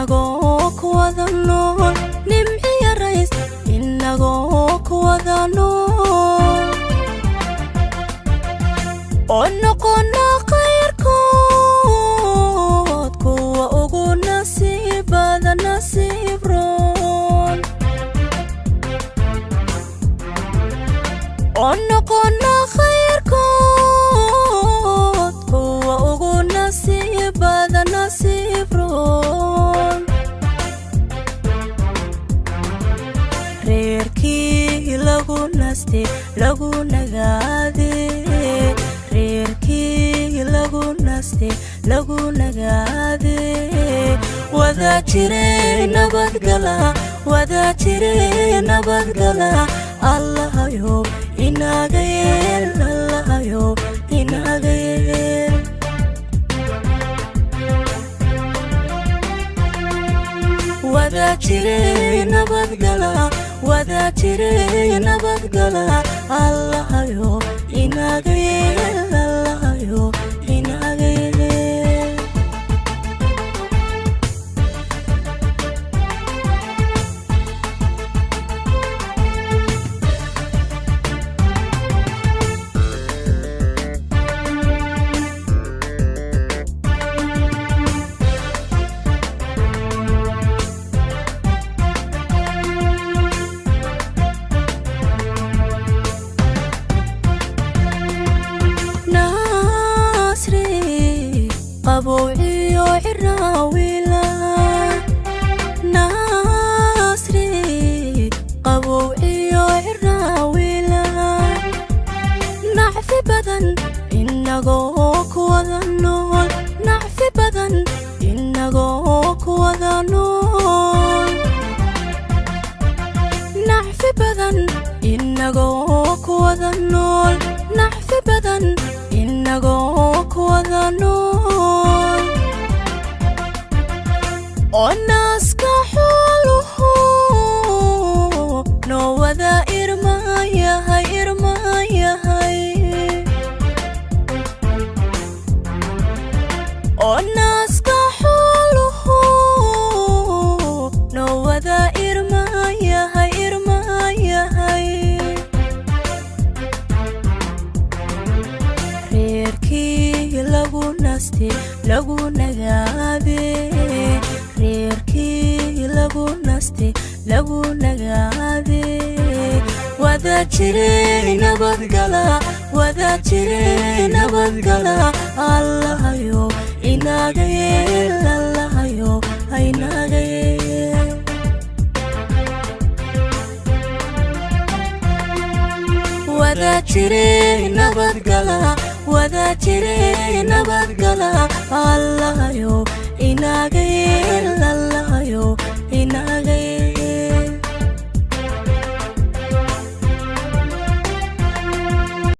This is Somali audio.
inagoo ku wada nool nimciya rays inagoo ku wada nool oo noqona khayrkood kuwa ugu nasiibada nasiib roon oo noqona khayrkood kuwa ugu nasiibada nasiib roon reerkii lagu naste lagu nagaade reerkii lagu naste lagu nagaade wada jire nabadgala wada jire nabadgala allahayo inaga yeel allahayo inaga yeel wada jire nabadgala wada jire nabadgala allahayo inaga yeel allahayo inaga yeel أبوعي وعراويلا ناصري أبوعي وعراويلا نعفي بدن إنغوك وذنول نعفي بدن إنغوك وذنول نعفي بدن إنغوك وذنول نعفي بدن إنغوك وذنول والناس كحوله نو وذا إرمايا هاي إرمايا هاي والناس كحوله نو وذا إرمايا هاي إرمايا هاي reerkii lagu naste lagu nagaade reerkii lagu naste lagu nagaade wada jire nabadgala wada jire nabadgala allahayo inaga yeel allahayo inaga yeel wada jire nabadgala wada jire nabadgala allahayo inaga